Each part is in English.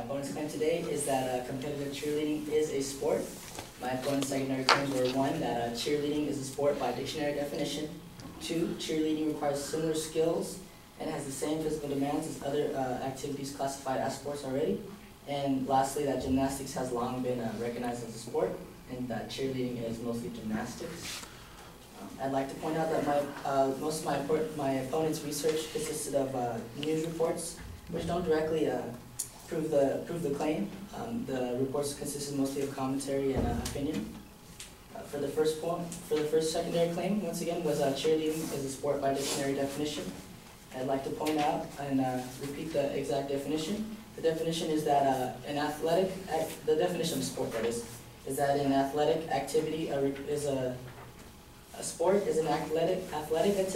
opponent's claim today is that competitive cheerleading is a sport. My opponent's secondary claims were 1, that cheerleading is a sport by dictionary definition. 2, cheerleading requires similar skills and has the same physical demands as other activities classified as sports already. And lastly, that gymnastics has long been recognized as a sport, and that cheerleading is mostly gymnastics. I'd like to point out that most of my opponent's research consisted of news reports, which don't directly prove the claim. The reports consisted mostly of commentary and opinion. For the first secondary claim, once again, was cheerleading is a sport by dictionary definition. I'd like to point out and repeat the exact definition. The definition is that the definition of sport, that is that an athletic activity a sport is an athletic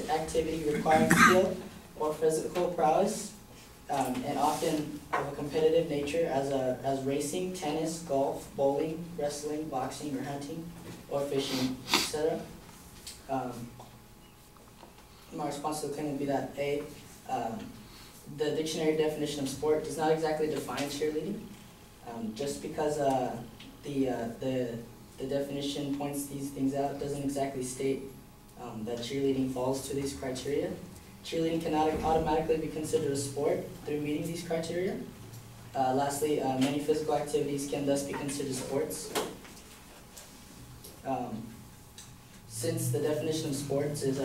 activity requiring skill or physical prowess, and often of a competitive nature, as racing, tennis, golf, bowling, wrestling, boxing, or hunting, or fishing, etc. My response to the claim would be that A, the dictionary definition of sport does not exactly define cheerleading. Just because the definition points these things out doesn't exactly state that cheerleading falls to these criteria. Cheerleading cannot automatically be considered a sport through meeting these criteria. Lastly, many physical activities can thus be considered sports. Since the definition of sports is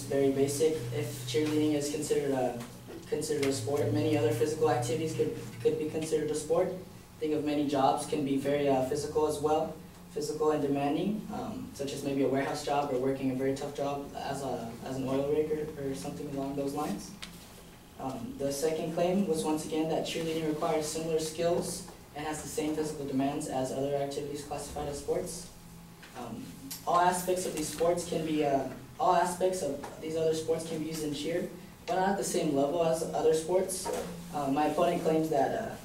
very basic, if cheerleading is considered a sport, many other physical activities could be considered a sport. Think of many jobs can be very physical as well, physical and demanding, such as maybe a warehouse job or working a very tough job as an oil rig or something along those lines. The second claim was once again that cheerleading requires similar skills and has the same physical demands as other activities classified as sports. All aspects of these other sports can be used in cheer, but not at the same level as other sports. My opponent claims that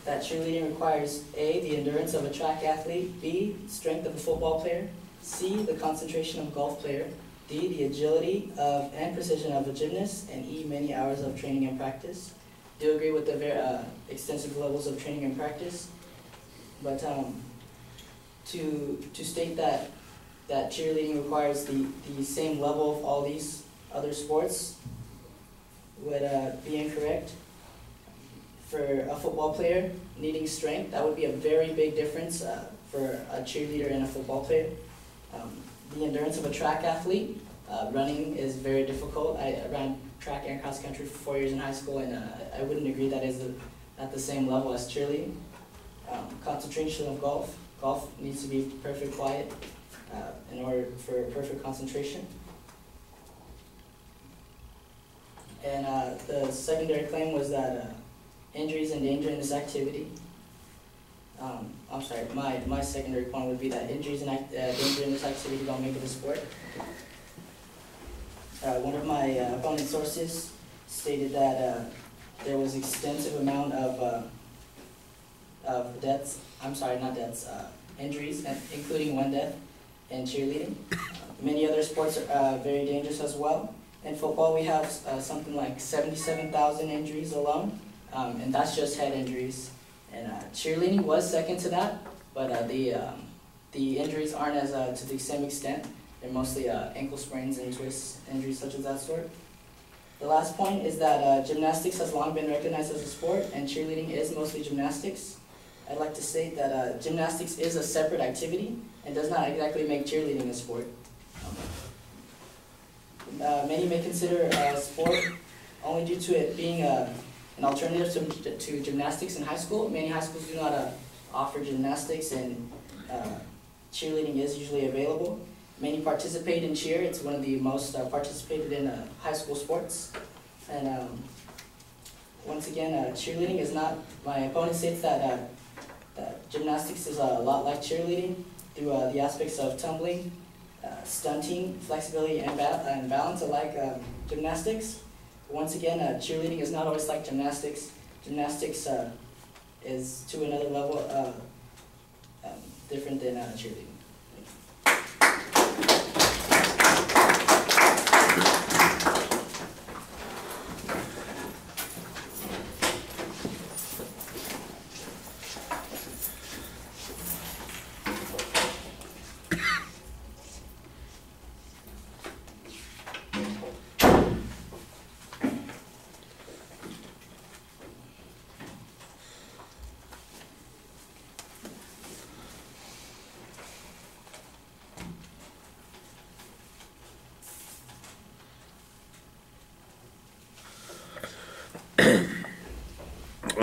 cheerleading requires A, the endurance of a track athlete, B, strength of a football player, C, the concentration of a golf player, D, the agility and precision of a gymnast, and E, many hours of training and practice. Do agree with the very extensive levels of training and practice, but to state that cheerleading requires the same level of all these other sports would be incorrect. For a football player needing strength, that would be a very big difference for a cheerleader and a football player. The endurance of a track athlete, running is very difficult. I ran track and cross country for 4 years in high school, and I wouldn't agree that is at the same level as cheerleading. Concentration of golf. Golf needs to be perfect quiet in order for perfect concentration. And the secondary claim was that injuries and danger in this activity. I'm sorry, my secondary point would be that injuries and danger in this activity don't make it a sport. One of my opponent's sources stated that there was extensive amount of injuries, including one death in cheerleading. Many other sports are very dangerous as well. In football, we have something like 77,000 injuries alone. And that's just head injuries. And cheerleading was second to that, but the injuries aren't to the same extent. They're mostly ankle sprains and twist injuries such as that sort. The last point is that gymnastics has long been recognized as a sport, and cheerleading is mostly gymnastics. I'd like to state that gymnastics is a separate activity and does not exactly make cheerleading a sport. Many may consider a sport only due to it being an alternative to gymnastics in high school. Many high schools do not offer gymnastics, and cheerleading is usually available. Many participate in cheer. It's one of the most participated in high school sports. And once again, cheerleading is not, my opponent states that gymnastics is a lot like cheerleading through the aspects of tumbling, stunting, flexibility, and balance alike gymnastics. Once again, cheerleading is not always like gymnastics. Gymnastics is to another level different than cheerleading.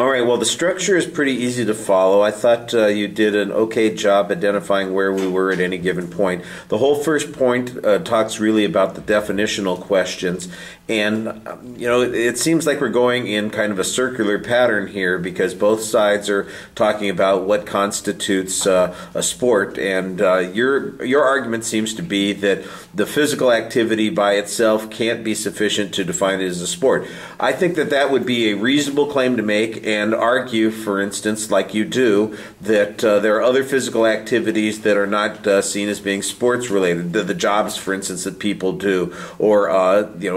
All right, well, the structure is pretty easy to follow. I thought you did an okay job identifying where we were at any given point. The whole first point talks really about the definitional questions. And, it seems like we're going in kind of a circular pattern here because both sides are talking about what constitutes a sport. And your argument seems to be that the physical activity by itself can't be sufficient to define it as a sport. I think that that would be a reasonable claim to make and argue, for instance, like you do, that there are other physical activities that are not seen as being sports related. The jobs, for instance, that people do, or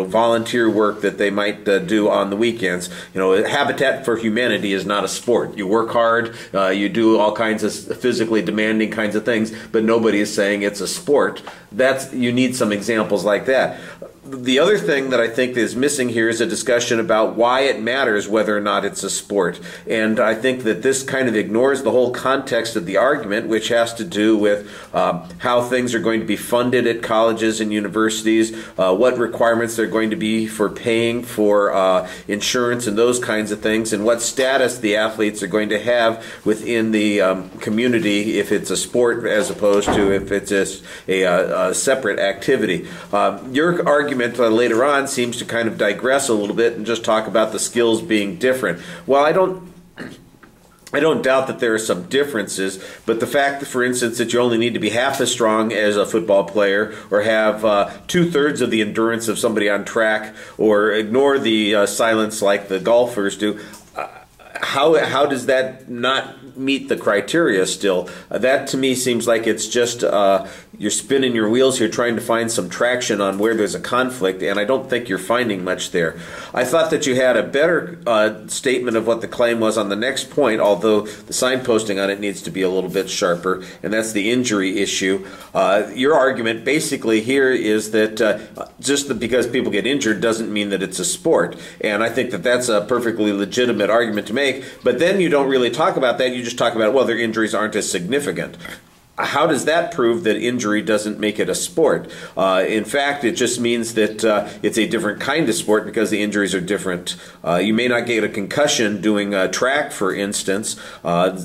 volunteer work that they might do on the weekends. Habitat for Humanity is not a sport. You work hard, you do all kinds of physically demanding kinds of things, but nobody is saying it's a sport. You need some examples like that. The other thing that I think is missing here is a discussion about why it matters whether or not it's a sport. And I think that this kind of ignores the whole context of the argument, which has to do with how things are going to be funded at colleges and universities, what requirements there are going to be for paying for insurance and those kinds of things, and what status the athletes are going to have within the community if it's a sport as opposed to if it's a separate activity. Your argument later on seems to kind of digress a little bit and just talk about the skills being different. Well, I don't doubt that there are some differences, but the fact that, for instance, that you only need to be half as strong as a football player or have 2/3 of the endurance of somebody on track or ignore the silence like the golfers do, how does that not meet the criteria still? That to me seems like it's just you're spinning your wheels here trying to find some traction on where there's a conflict, and I don't think you're finding much there. I thought that you had a better statement of what the claim was on the next point, although the signposting on it needs to be a little bit sharper, and that's the injury issue. Your argument basically here is that just because people get injured doesn't mean that it's a sport, and I think that that's a perfectly legitimate argument to make, but then you don't really talk about that. You just talk about, well, their injuries aren't as significant. How does that prove that injury doesn't make it a sport? In fact, it just means that it's a different kind of sport because the injuries are different. You may not get a concussion doing track, for instance.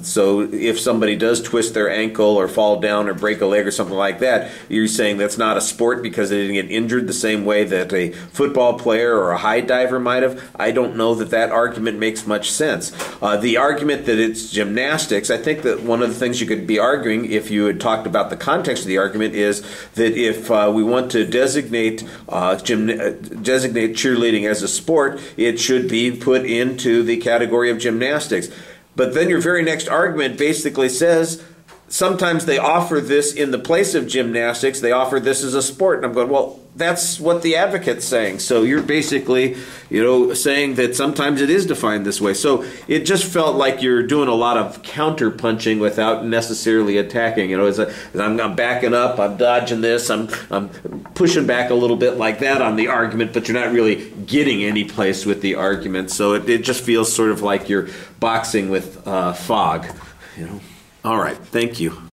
So if somebody does twist their ankle or fall down or break a leg or something like that, you're saying that's not a sport because they didn't get injured the same way that a football player or a high diver might have. I don't know that that argument makes much sense. The argument that it's gymnastics, I think that one of the things you could be arguing if you had talked about the context of the argument is that if we want to designate cheerleading as a sport, it should be put into the category of gymnastics. But then your very next argument basically says sometimes they offer this in the place of gymnastics, they offer this as a sport. And I'm going, well, that's what the advocate's saying. So you're basically, saying that sometimes it is defined this way. So it just felt like you're doing a lot of counter-punching without necessarily attacking. As I'm backing up, I'm dodging this, I'm pushing back a little bit like that on the argument, but you're not really getting any place with the argument. So it just feels sort of like you're boxing with fog. All right, thank you.